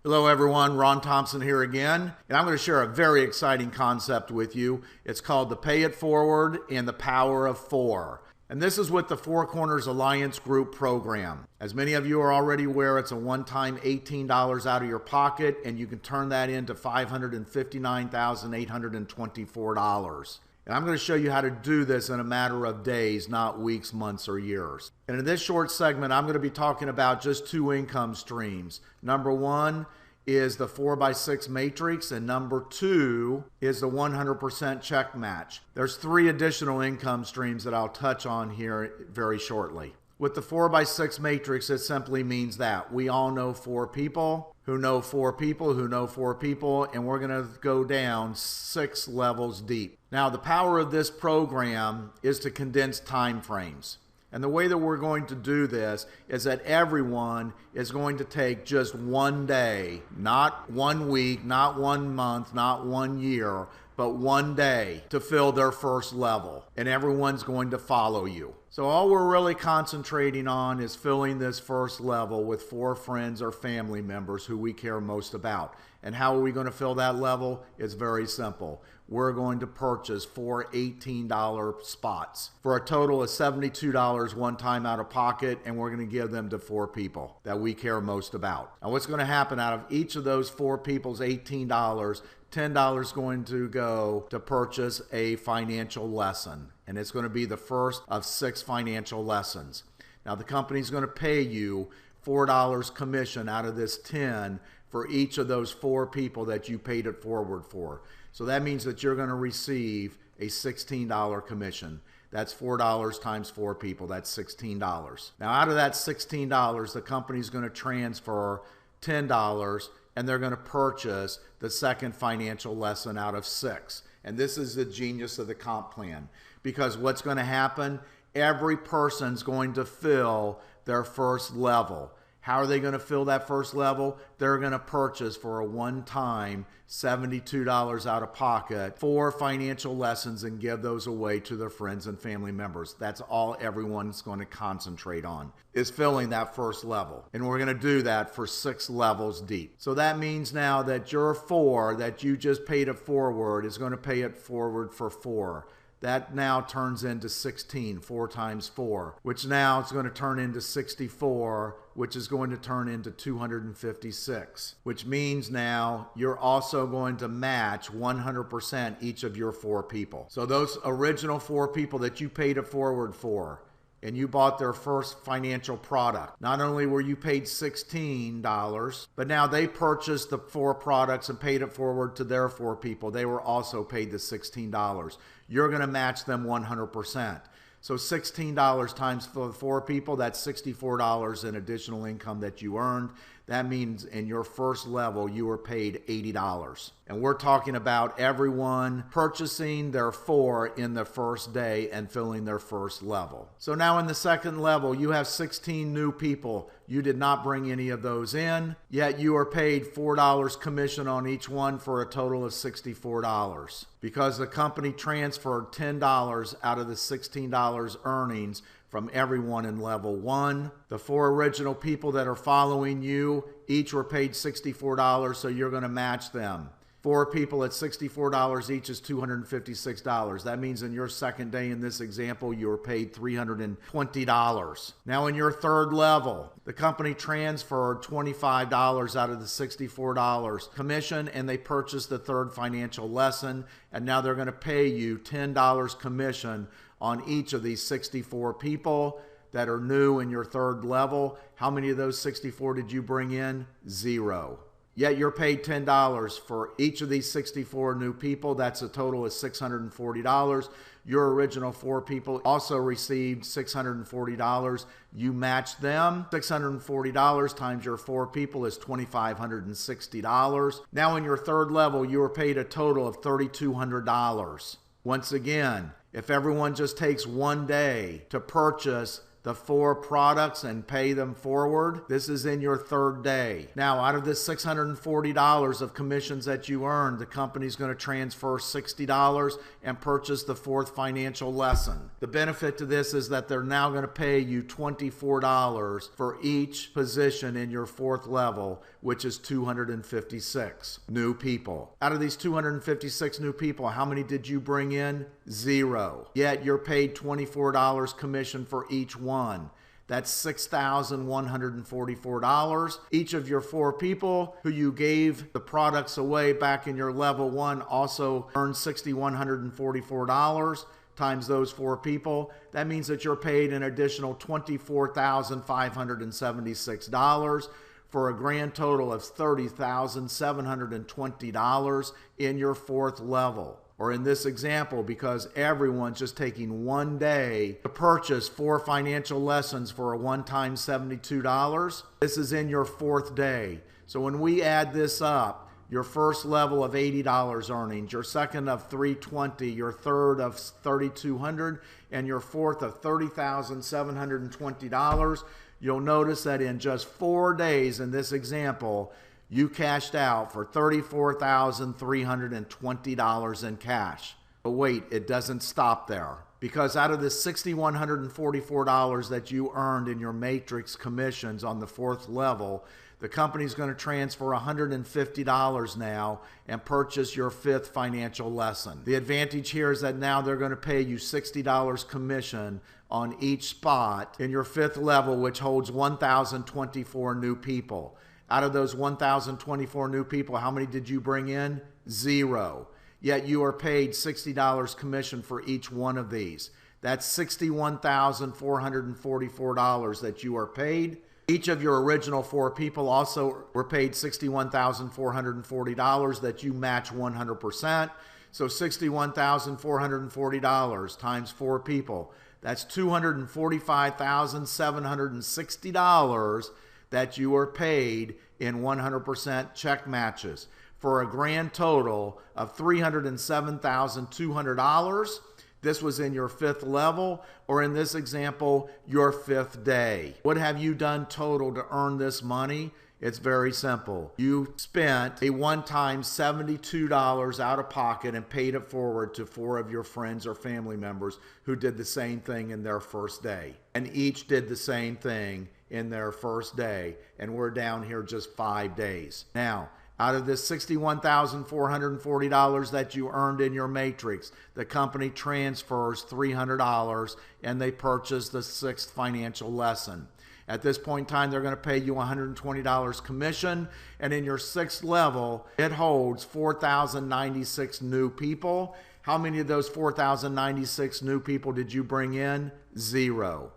Hello everyone, Ron Thompson here again, and I'm going to share a very exciting concept with you. It's called the Pay It Forward and the Power of Four. And this is with the Four Corners Alliance Group program. As many of you are already aware, it's a one-time $18 out of your pocket, and you can turn that into $559,824. And I'm going to show you how to do this in a matter of days, not weeks, months, or years. And in this short segment, I'm going to be talking about just two income streams. Number one is the 4x6 matrix, and number two is the 100% check match. There's three additional income streams that I'll touch on here very shortly. With the 4x6 matrix, it simply means that we all know four people who know four people who know four people, and we're going to go down 6 levels deep. Now, the power of this program is to condense time frames. And the way that we're going to do this is that everyone is going to take just one day, not 1 week, not 1 month, not 1 year, but 1 day to fill their first level. And everyone's going to follow you. So all we're really concentrating on is filling this first level with 4 friends or family members who we care most about. And how are we going to fill that level? It's very simple. We're going to purchase 4 $18 spots for a total of $72 one time out of pocket, and we're going to give them to 4 people that we care most about. Now what's going to happen out of each of those 4 people's $18, $10 going to go to purchase a financial lesson. And it's going to be the first of 6 financial lessons. Now the company's going to pay you $4 commission out of this 10 for each of those 4 people that you paid it forward for. So that means that you're going to receive a $16 commission. That's $4 times 4 people. That's $16. Now out of that $16, the company's going to transfer $10, and they're going to purchase the second financial lesson out of 6. And this is the genius of the comp plan, because what's going to happen? Every person's going to fill their first level. How are they going to fill that first level? They're going to purchase for a one-time $72 out of pocket 4 financial lessons and give those away to their friends and family members. That's all everyone's going to concentrate on, is filling that first level. And we're going to do that for 6 levels deep. So that means now that your 4 that you just paid it forward is going to pay it forward for 4. That now turns into 16, 4 times 4, which now is going to turn into 64, which is going to turn into 256, which means now you're also going to match 100% each of your 4 people. So those original 4 people that you paid it forward for, and you bought their first financial product, not only were you paid $16, but now they purchased the 4 products and paid it forward to their 4 people. They were also paid the $16. You're going to match them 100%. So $16 times 4 people, that's $64 in additional income that you earned. That means in your first level, you were paid $80. And we're talking about everyone purchasing their 4 in the first day and filling their first level. So now in the second level, you have 16 new people. You did not bring any of those in, yet you are paid $4 commission on each one for a total of $64. Because the company transferred $10 out of the $16 earnings from everyone in level 1. The 4 original people that are following you each were paid $64, so you're going to match them. 4 people at $64 each is $256. That means in your second day in this example, you were paid $320. Now in your third level, the company transferred $25 out of the $64 commission, and they purchased the third financial lesson, and now they're going to pay you $10 commission on each of these 64 people that are new in your third level. How many of those 64 did you bring in? 0. Yet you're paid $10 for each of these 64 new people. That's a total of $640. Your original 4 people also received $640. You matched them. $640 times your 4 people is $2,560. Now in your third level, you were paid a total of $3,200. Once again, if everyone just takes 1 day to purchase the 4 products and pay them forward. This is in your 3rd day. Now, out of this $640 of commissions that you earned, the company's going to transfer $60 and purchase the 4th financial lesson. The benefit to this is that they're now going to pay you $24 for each position in your 4th level, which is 256 new people. Out of these 256 new people, how many did you bring in? 0. Yet you're paid $24 commission for each one. That's $6,144. Each of your 4 people who you gave the products away back in your level 1 also earned $6,144 times those 4 people. That means that you're paid an additional $24,576 for a grand total of $30,720 in your 4th level. Or in this example, because everyone's just taking 1 day to purchase 4 financial lessons for a one-time $72, this is in your 4th day. So when we add this up, your 1st level of $80 earnings, your 2nd of $320, your 3rd of $3,200, and your 4th of $30,720, you'll notice that in just 4 days in this example, you cashed out for $34,320 in cash. But wait, it doesn't stop there. Because out of the $6,144 that you earned in your matrix commissions on the 4th level, the company's going to transfer $150 now and purchase your 5th financial lesson. The advantage here is that now they're going to pay you $60 commission on each spot in your 5th level, which holds 1,024 new people. Out of those 1,024 new people, how many did you bring in? 0. Yet you are paid $60 commission for each one of these. That's $61,444 that you are paid. Each of your original 4 people also were paid $61,440 that you match 100%. So $61,440 times 4 people. That's $245,760 that you are paid in 100% check matches for a grand total of $307,200. This was in your 5th level, or in this example, your 5th day. What have you done total to earn this money? It's very simple. You spent a one-time $72 out of pocket and paid it forward to 4 of your friends or family members who did the same thing in their 1st day. And each did the same thing in their 1st day. And we're down here just 5 days. Now, out of this $61,440 that you earned in your matrix, the company transfers $300 and they purchase the 6th financial lesson. At this point in time, they're going to pay you $120 commission, and in your 6th level, it holds 4,096 new people. How many of those 4,096 new people did you bring in? 0.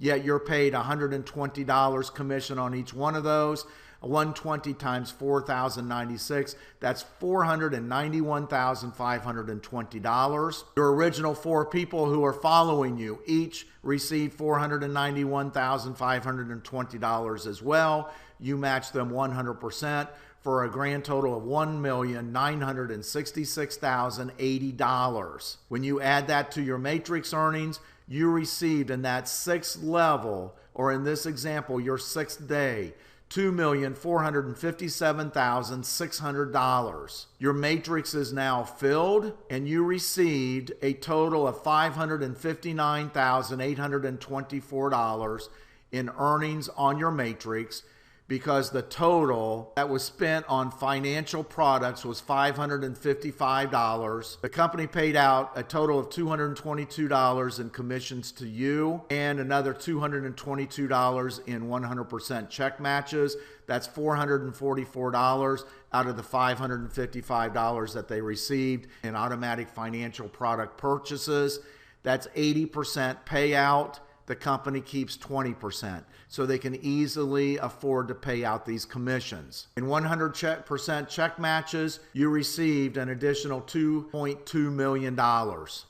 Yet you're paid $120 commission on each one of those. 120 times 4,096, that's $491,520. Your original 4 people who are following you each received $491,520 as well. You match them 100% for a grand total of $1,966,080. When you add that to your matrix earnings, you received in that 6th level, or in this example, your 6th day, $2,457,600. Your matrix is now filled, and you received a total of $559,824 in earnings on your matrix, because the total that was spent on financial products was $555. The company paid out a total of $222 in commissions to you and another $222 in 100% check matches. That's $444 out of the $555 that they received in automatic financial product purchases. That's 80% payout. The company keeps 20%, so they can easily afford to pay out these commissions. In 100% check matches, you received an additional $2.2 million.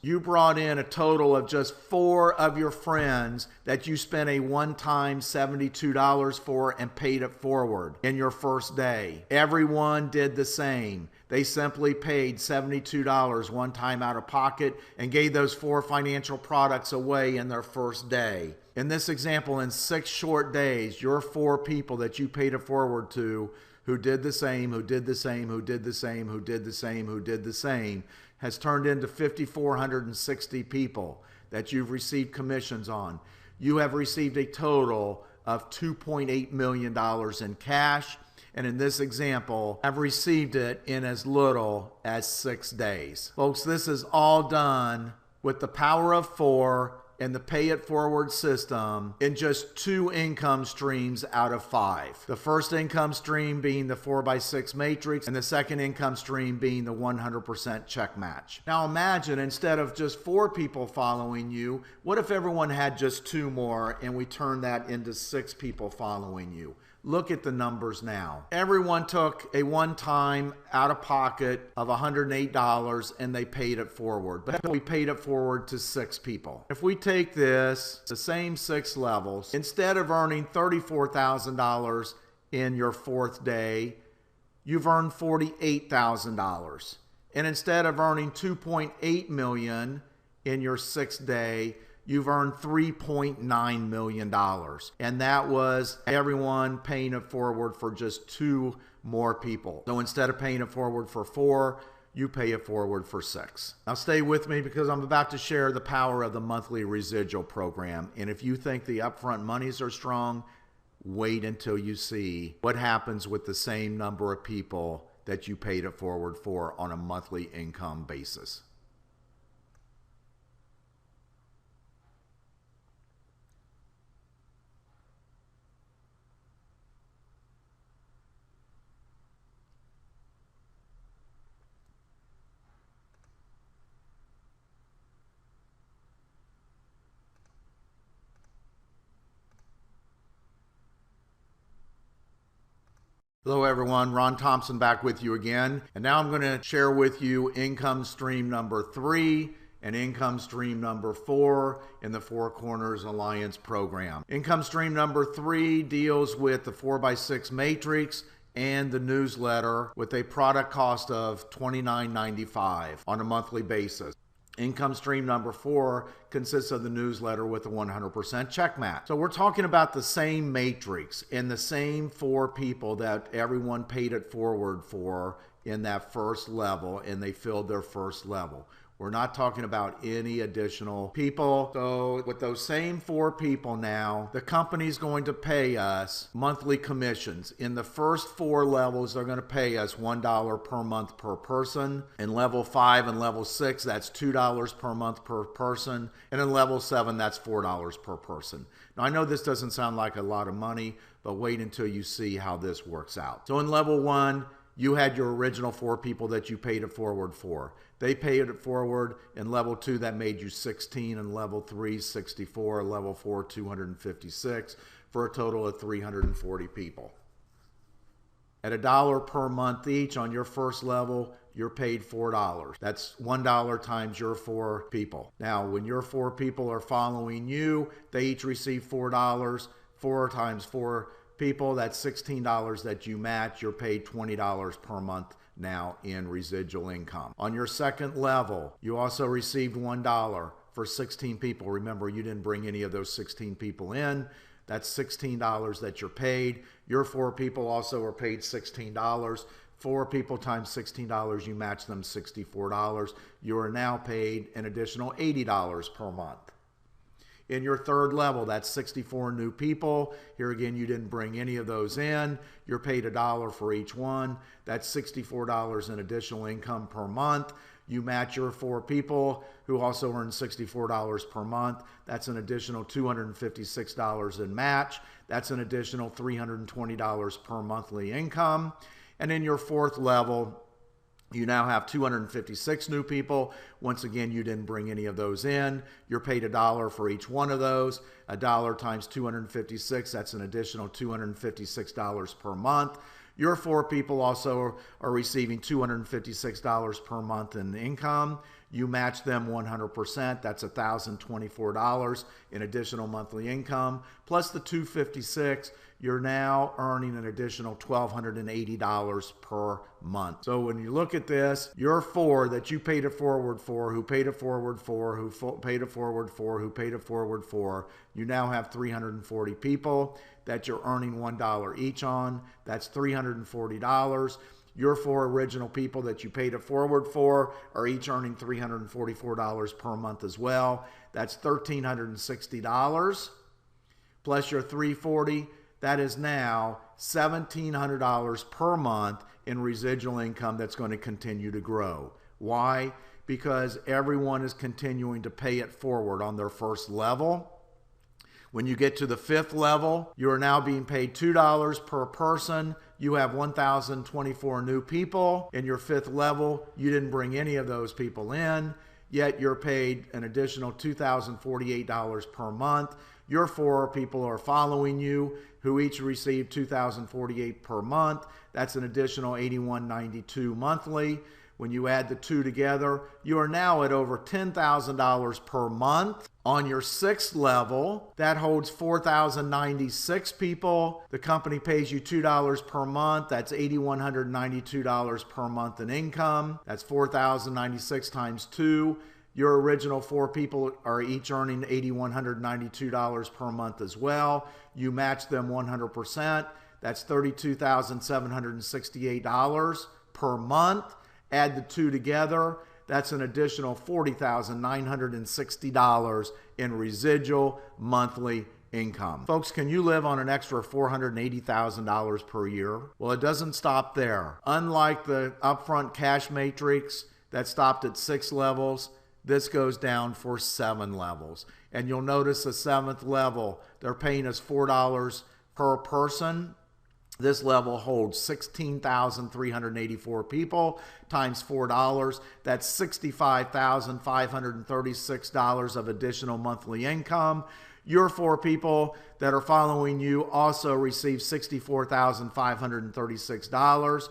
You brought in a total of just 4 of your friends that you spent a one-time $72 for and paid it forward in your 1st day. Everyone did the same. They simply paid $72 one time out of pocket and gave those 4 financial products away in their 1st day. In this example, in 6 short days, your 4 people that you paid it forward to who did the same, who did the same, who did the same, who did the same, who did the same, has turned into 5,460 people that you've received commissions on. You have received a total of $2.8 million in cash. And in this example, I've received it in as little as 6 days. Folks, this is all done with the power of 4 and the pay it forward system in just 2 income streams out of 5. The first income stream being the 4x6 matrix, and the second income stream being the 100% check match. Now imagine, instead of just 4 people following you, what if everyone had just 2 more and we turned that into 6 people following you? Look at the numbers now. Everyone took a one-time out-of-pocket of $108 and they paid it forward. But we paid it forward to 6 people. If we take this, the same 6 levels, instead of earning $34,000 in your 4th day, you've earned $48,000. And instead of earning $2.8 million in your 6th day, you've earned $3.9 million. And that was everyone paying it forward for just 2 more people. So instead of paying it forward for 4, you pay it forward for 6. Now stay with me because I'm about to share the power of the monthly residual program. And if you think the upfront monies are strong, wait until you see what happens with the same number of people that you paid it forward for on a monthly income basis. Hello everyone, Ron Thompson back with you again. And now I'm going to share with you income stream number 3 and income stream number 4 in the Four Corners Alliance program. Income stream number 3 deals with the 4x6 matrix and the newsletter with a product cost of $29.95 on a monthly basis. Income stream number 4 consists of the newsletter with a 100% check match. So we're talking about the same matrix and the same 4 people that everyone paid it forward for in that first level, and they filled their first level. We're not talking about any additional people. So with those same 4 people now, the company's going to pay us monthly commissions. In the first 4 levels, they're going to pay us $1 per month per person. In level 5 and level 6, that's $2 per month per person. And in level 7, that's $4 per person. Now, I know this doesn't sound like a lot of money, but wait until you see how this works out. So in level 1, you had your original 4 people that you paid it forward for. They paid it forward. In level 2, that made you 16. In level 3, 64. Level 4, 256, for a total of 340 people. At $1 per month each on your first level, you're paid $4. That's $1 times your 4 people. Now, when your 4 people are following you, they each receive $4. 4 times 4 people, that's $16 that you match. You're paid $20 per month now in residual income. On your second level, you also received $1 for 16 people. Remember, you didn't bring any of those 16 people in. That's $16 that you're paid. Your 4 people also are paid $16. 4 people times $16, you match them $64. You are now paid an additional $80 per month. In your third level, that's 64 new people. Here again, you didn't bring any of those in. You're paid $1 for each one. That's $64 in additional income per month. You match your 4 people who also earn $64 per month. That's an additional $256 in match. That's an additional $320 per monthly income. And in your 4th level, you now have 256 new people. Once again, you didn't bring any of those in. You're paid $1 for each one of those. $1 times 256, that's an additional $256 per month. Your 4 people also are receiving $256 per month in income. you match them 100%. That's $1,024 in additional monthly income. Plus the $256, you're now earning an additional $1,280 per month. So when you look at this, your four that you paid it forward for, who paid it forward for, who paid it forward for, who paid it forward for, you now have 340 people that you're earning $1 each on. That's $340. Your four original people that you paid it forward for are each earning $344 per month as well. That's $1,360 plus your $340. That is now $1,700 per month in residual income that's going to continue to grow. Why? Because everyone is continuing to pay it forward on their first level. When you get to the fifth level, you are now being paid $2 per person. You have 1,024 new people. In your fifth level, you didn't bring any of those people in, yet you're paid an additional $2,048 per month. Your four people are following you, who each receive $2,048 per month. That's an additional $81.92 monthly. When you add the two together, you are now at over $10,000 per month. On your sixth level, that holds 4,096 people. The company pays you $2 per month. That's $8,192 per month in income. That's 4,096 times 2. Your original four people are each earning $8,192 per month as well. You match them 100%. That's $32,768 per month. Add the two together, that's an additional $40,960 in residual monthly income. Folks, can you live on an extra $480,000 per year? Well, it doesn't stop there. Unlike the upfront cash matrix that stopped at 6 levels, this goes down for 7 levels. And you'll notice the 7th level, they're paying us $4 per person. This level holds 16,384 people times $4. That's $65,536 of additional monthly income. Your four people that are following you also receive $64,536.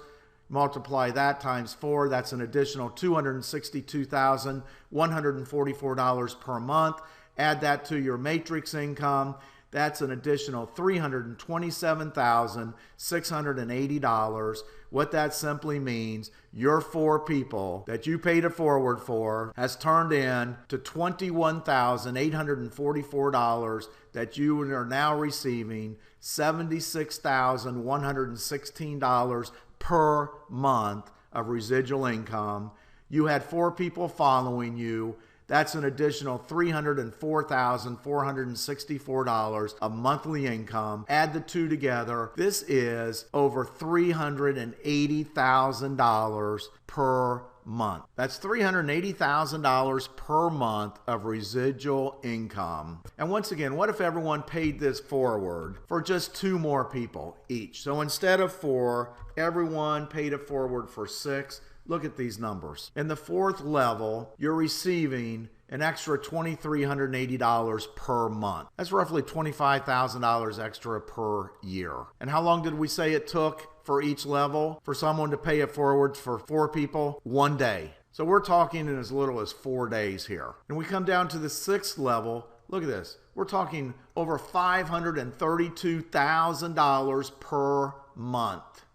Multiply that times 4. That's an additional $262,144 per month. Add that to your matrix income. That's an additional $327,680. What that simply means, your four people that you paid it forward for has turned in to $21,844 that you are now receiving $76,116 per month of residual income. You had four people following you. That's an additional $304,464 of monthly income. Add the two together. This is over $380,000 per month. That's $380,000 per month of residual income. And once again, what if everyone paid this forward for just 2 more people each? So instead of 4, everyone paid it forward for 6. Look at these numbers. In the 4th level, you're receiving an extra $2,380 per month. That's roughly $25,000 extra per year. And how long did we say it took for each level for someone to pay it forward for 4 people? 1 day. So we're talking in as little as 4 days here. And we come down to the 6th level. Look at this. We're talking over $532,000 per month.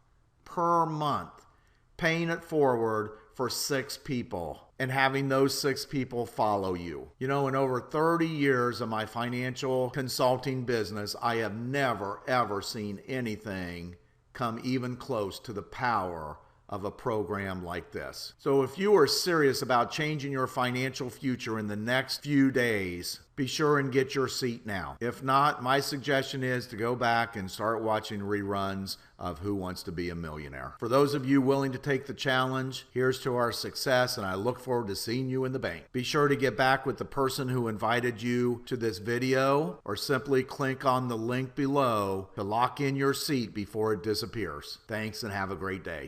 Per month. Paying it forward for 6 people and having those 6 people follow you. You know, in over 30 years of my financial consulting business, I have never, ever seen anything come even close to the power of a program like this. So if you are serious about changing your financial future in the next few days, be sure and get your seat now. If not, my suggestion is to go back and start watching reruns of Who Wants to Be a Millionaire. For those of you willing to take the challenge, here's to our success, and I look forward to seeing you in the bank. Be sure to get back with the person who invited you to this video, or simply click on the link below to lock in your seat before it disappears. Thanks and have a great day.